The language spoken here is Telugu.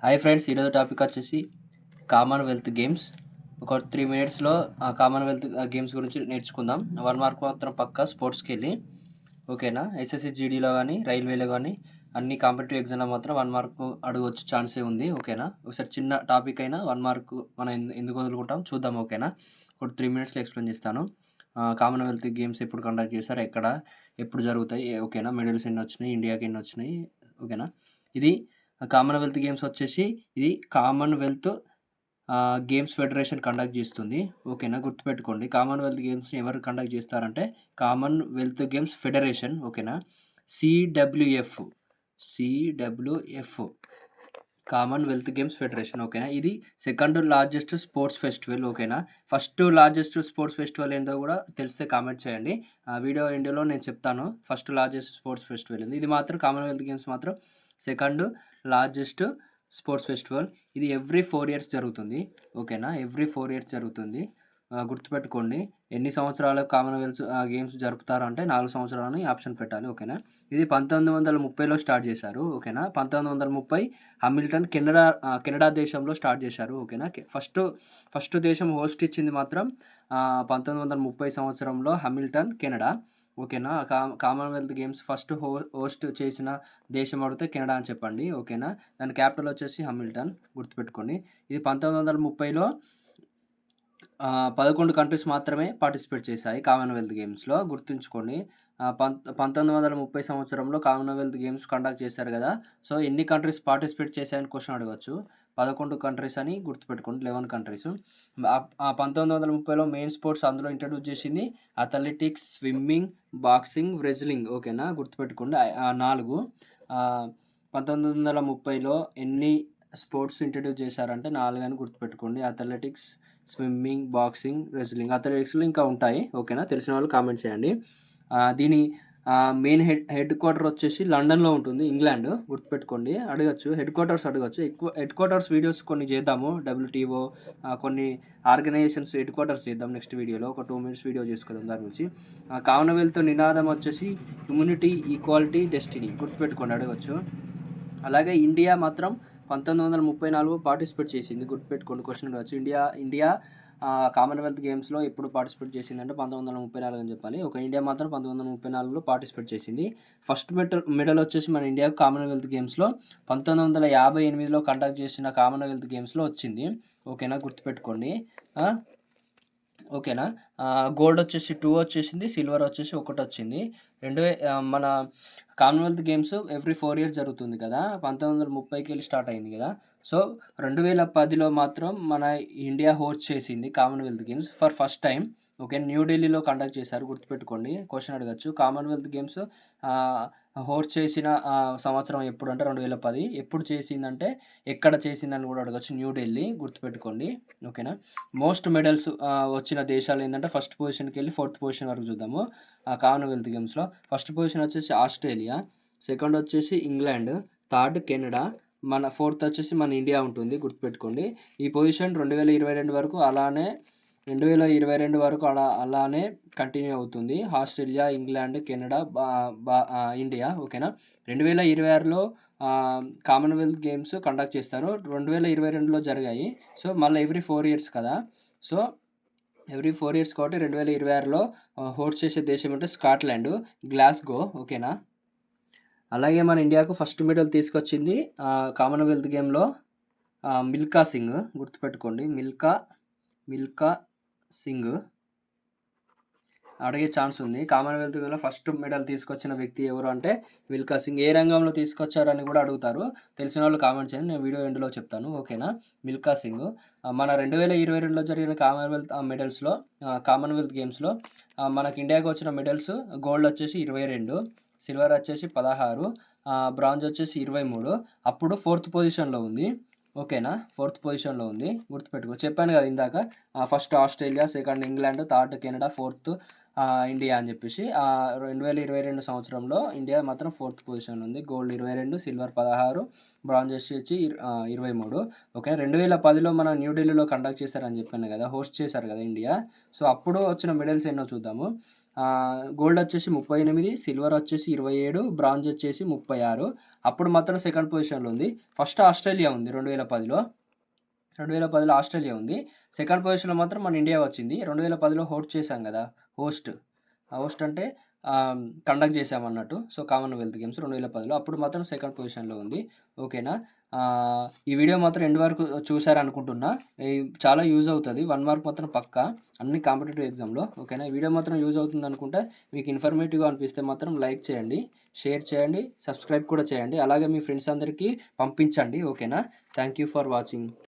హాయ్ ఫ్రెండ్స్, ఈరోజు టాపిక్ వచ్చేసి కామన్వెల్త్ గేమ్స్. ఒక 3 మినిట్స్లో కామన్వెల్త్ గేమ్స్ గురించి నేర్చుకుందాం. 1 మార్క్ మాత్రం పక్కా స్పోర్ట్స్కి వెళ్ళి, ఓకేనా. ఎస్ఎస్సి జీడీలో కానీ రైల్వేలో కానీ అన్ని కాంపిటేటివ్ ఎగ్జామ్లో మాత్రం 1 మార్క్ అడగవచ్చు ఛాన్సే ఉంది, ఓకేనా. ఒకసారి చిన్న టాపిక్ అయినా 1 మార్క్ మనం ఎందుకు వదులుకుంటాం చూద్దాం, ఓకేనా. ఒక 3 మినిట్స్లో ఎక్స్ప్లెయిన్ చేస్తాను. కామన్వెల్త్ గేమ్స్ ఎప్పుడు కండక్ట్ చేస్తారు, ఎక్కడ, ఎప్పుడు జరుగుతాయి, ఓకేనా. మెడల్స్ ఎన్ని వచ్చినాయి, ఇండియాకి ఎన్ని వచ్చినాయి, ఓకేనా. ఇది కామన్వెల్త్ గేమ్స్ వచ్చేసి ఇది కామన్వెల్త్ గేమ్స్ ఫెడరేషన్ కండక్ట్ చేస్తుంది, ఓకేనా. గుర్తుపెట్టుకోండి, కామన్వెల్త్ గేమ్స్ని ఎవరు కండక్ట్ చేస్తారంటే కామన్వెల్త్ గేమ్స్ ఫెడరేషన్, ఓకేనా. సిడబ్ల్యూఎఫ్ కామన్వెల్త్ గేమ్స్ ఫెడరేషన్, ఓకేనా. ఇది సెకండ్ లార్జెస్ట్ స్పోర్ట్స్ ఫెస్టివల్, ఓకేనా. ఫస్ట్ లార్జెస్ట్ స్పోర్ట్స్ ఫెస్టివల్ ఏంటో కూడా తెలిస్తే కామెంట్ చేయండి. వీడియో ఎండ్లో నేను చెప్తాను ఫస్ట్ లార్జెస్ట్ స్పోర్ట్స్ ఫెస్టివల్ ఏంది. ఇది మాత్రం కామన్వెల్త్ గేమ్స్ మాత్రం సెకండ్ లార్జెస్ట్ స్పోర్ట్స్ ఫెస్టివల్. ఇది ఎవ్రీ 4 ఇయర్స్ జరుగుతుంది, ఓకేనా. ఎవ్రీ 4 ఇయర్స్ జరుగుతుంది. గుర్తుపెట్టుకోండి, ఎన్ని సంవత్సరాలు కామన్వెల్త్ గేమ్స్ జరుపుతారు అంటే 4 సంవత్సరాలని ఆప్షన్ పెట్టాలి, ఓకేనా. ఇది 1930లో స్టార్ట్ చేశారు, ఓకేనా. 1930 హామిల్టన్ కెనడా దేశంలో స్టార్ట్ చేశారు, ఓకేనా. ఫస్ట్ దేశం హోస్ట్ ఇచ్చింది మాత్రం 1930 సంవత్సరంలో హామిల్టన్, కెనడా, ఓకేనా. కామన్వెల్త్ గేమ్స్ ఫస్ట్ హోస్ట్ చేసిన దేశం అడిగితే కెనడా అని చెప్పండి, ఓకేనా. దాని క్యాపిటల్ వచ్చేసి హామిల్టన్, గుర్తుపెట్టుకోండి. ఇది 1930లో 11 కంట్రీస్ మాత్రమే పార్టిసిపేట్ చేశాయి కామన్వెల్త్ గేమ్స్లో, గుర్తుంచుకోండి. 1930 సంవత్సరంలో కామన్వెల్త్ గేమ్స్ కండక్ట్ చేశారు కదా. సో ఎన్ని కంట్రీస్ పార్టిసిపేట్ చేశాయని క్వశ్చన్ అడగచ్చు. 11 కంట్రీస్ అని గుర్తుపెట్టుకోండి, 11 కంట్రీస్. 1930లో మెయిన్ స్పోర్ట్స్ అందులో ఇంట్రడ్యూస్ చేసింది అథ్లెటిక్స్, స్విమ్మింగ్, బాక్సింగ్, రెజ్లింగ్, ఓకేనా. గుర్తుపెట్టుకోండి 4. 1930లో ఎన్ని స్పోర్ట్స్ ఇంట్రడ్యూస్ చేశారంటే 4 అని గుర్తుపెట్టుకోండి. Athletics, swimming, boxing, wrestling. అథ్లెటిక్స్లో ఇంకా ఉంటాయి, ఓకేనా. తెలిసిన వాళ్ళు కామెంట్ చేయండి. దీని మెయిన్ హెడ్ క్వార్టర్ వచ్చేసి లండన్లో ఉంటుంది, ఇంగ్లాండ్, గుర్తుపెట్టుకోండి. అడగచ్చు, హెడ్ క్వార్టర్స్ అడగచ్చు. ఎక్కువ హెడ్ క్వార్టర్స్ వీడియోస్ కొన్ని చేద్దాము, డబ్ల్యూటీఓ కొన్ని ఆర్గనైజేషన్స్ హెడ్ క్వార్టర్స్ చేద్దాం నెక్స్ట్ వీడియోలో. ఒక 2 మినిట్స్ వీడియో చేసుకుందాం దాని గురించి. కామన్వెల్త్ నినాదం వచ్చేసి హ్యూమనిటీ, ఈక్వాలిటీ, డెస్టినీ, గుర్తుపెట్టుకోండి, అడగచ్చు. అలాగే ఇండియా మాత్రం 1934 పార్టిసిపేట్ చేసింది, గుర్తుపెట్టుకోండి. క్వశ్చన్ వచ్చి ఇండియా కామన్వెల్త్ గేమ్స్లో ఎప్పుడు పార్టిసిపేట్ చేసిందంటే 1934 అని చెప్పాలి. ఒక ఇండియా మాత్రం 1934లో పార్టిసిపేట్ చేసింది. ఫస్ట్ మెడల్ వచ్చేసి మన ఇండియాకు కామన్వెల్త్ గేమ్స్లో 1958లో కండక్ట్ చేసిన కామన్వెల్త్ గేమ్స్లో వచ్చింది, ఓకేనా. గుర్తుపెట్టుకోండి, ఓకేనా. గోల్డ్ వచ్చేసి 2 వచ్చేసింది, సిల్వర్ వచ్చేసి 1 వచ్చింది. మన కామన్వెల్త్ గేమ్స్ ఎవ్రీ 4 ఇయర్స్ జరుగుతుంది కదా. 1930కి వెళ్ళి స్టార్ట్ అయింది కదా. సో 2010లో మాత్రం మన ఇండియా హోస్ట్ చేసింది Commonwealth games for first time, okay. న్యూఢిల్లీలో కండక్ట్ చేశారు, గుర్తుపెట్టుకోండి. క్వశ్చన్ అడగచ్చు, కామన్వెల్త్ గేమ్స్ హోస్ట్ చేసిన సంవత్సరం ఎప్పుడు అంటే 2010. ఎప్పుడు చేసిందంటే ఎక్కడ చేసిందని కూడా అడగచ్చు, న్యూఢిల్లీ, గుర్తుపెట్టుకోండి, ఓకేనా. మోస్ట్ మెడల్స్ వచ్చిన దేశాలు ఏంటంటే ఫస్ట్ పొజిషన్కి వెళ్ళి 4th పొజిషన్ వరకు చూద్దాము. కామన్వెల్త్ గేమ్స్లో ఫస్ట్ పొజిషన్ వచ్చేసి ఆస్ట్రేలియా, సెకండ్ వచ్చేసి ఇంగ్లాండ్, థర్డ్ కెనడా, మన 4th వచ్చేసి మన ఇండియా ఉంటుంది, గుర్తుపెట్టుకోండి. ఈ పొజిషన్ 2022 వరకు అలానే కంటిన్యూ అవుతుంది. ఆస్ట్రేలియా, ఇంగ్లాండ్, కెనడా, ఇండియా, ఓకేనా. 2026లో కామన్వెల్త్ గేమ్స్ కండక్ట్ చేస్తారు. 2022లో జరిగాయి. సో మళ్ళీ ఎవ్రీ 4 ఇయర్స్ కదా. సో ఎవ్రీ 4 ఇయర్స్ కాబట్టి 2026లో హోస్ట్ చేసే దేశం అంటే స్కాట్లాండ్, గ్లాస్గో, ఓకేనా. అలాగే మన ఇండియాకు ఫస్ట్ మెడల్ తీసుకొచ్చింది కామన్వెల్త్ గేమ్లో మిల్కా సింగ్, గుర్తుపెట్టుకోండి. మిల్కా సింగ్ అడిగే ఛాన్స్ ఉంది. కామన్వెల్త్ గేమ్లో ఫస్ట్ మెడల్ తీసుకొచ్చిన వ్యక్తి ఎవరు అంటే మిల్కా సింగ్. ఏ రంగంలో తీసుకొచ్చారని కూడా అడుగుతారు, తెలిసిన వాళ్ళు కామెంట్ చేయండి, నేను వీడియో ఎండ్లో చెప్తాను, ఓకేనా. మిల్కా సింగ్. మన 2022లో జరిగిన కామన్వెల్త్ గేమ్స్లో మనకి ఇండియాకి వచ్చిన మెడల్స్ గోల్డ్ వచ్చేసి 22, సిల్వర్ వచ్చేసి 16, బ్రాంజ్ వచ్చేసి 23. అప్పుడు 4th పొజిషన్లో ఉంది, ఓకేనా. 4th పొజిషన్లో ఉంది, గుర్తుపెట్టుకో. చెప్పాను కదా ఇందాక, first Australia, second England, third Canada, 4th India అని చెప్పేసి. 2022 సంవత్సరంలో ఇండియా మాత్రం 4th పొజిషన్లో ఉంది. గోల్డ్ 22, సిల్వర్ 16, బ్రాంజ్ వచ్చి 23, ఓకే. 2010లో మనం న్యూఢిల్లీలో కండక్ట్ చేశారని చెప్పాను కదా, హోస్ట్ చేశారు కదా ఇండియా. సో అప్పుడు వచ్చిన మెడల్స్ ఎన్నో చూద్దాము. గోల్డ్ వచ్చేసి 38, సిల్వర్ వచ్చేసి 27, బ్రాంజ్ వచ్చేసి 36. అప్పుడు మాత్రం సెకండ్ పొజిషన్లో ఉంది. ఫస్ట్ ఆస్ట్రేలియా ఉంది 2010లో. 2010లో ఆస్ట్రేలియా ఉంది. సెకండ్ పొజిషన్లో మాత్రం మన ఇండియా వచ్చింది. 2010లో హోస్ట్ చేశాం కదా, హోస్ట్ అంటే కండక్ట్ చేసామన్నట్టు. సో కామన్వెల్త్ గేమ్స్ 2010లో అప్పుడు మాత్రం సెకండ్ పొజిషన్లో ఉంది. ఓకేనా. ఈ వీడియో మాత్రం ఎండ్ వరకు చూసారనుకుంటున్నా. చాలా యూజ్ అవుతుంది. 1 మార్క్ మాత్రం పక్కా అన్ని కాంపిటేటివ్ ఎగ్జామ్లో. ఓకేనా. ఈ వీడియో మాత్రం యూజ్ అవుతుంది అనుకుంటే, మీకు ఇన్ఫర్మేటివ్గా అనిపిస్తే మాత్రం లైక్ చేయండి, షేర్ చేయండి, సబ్స్క్రైబ్ కూడా చేయండి. అలాగే మీ ఫ్రెండ్స్ అందరికీ పంపించండి. ఓకేనా. Thank you for watching.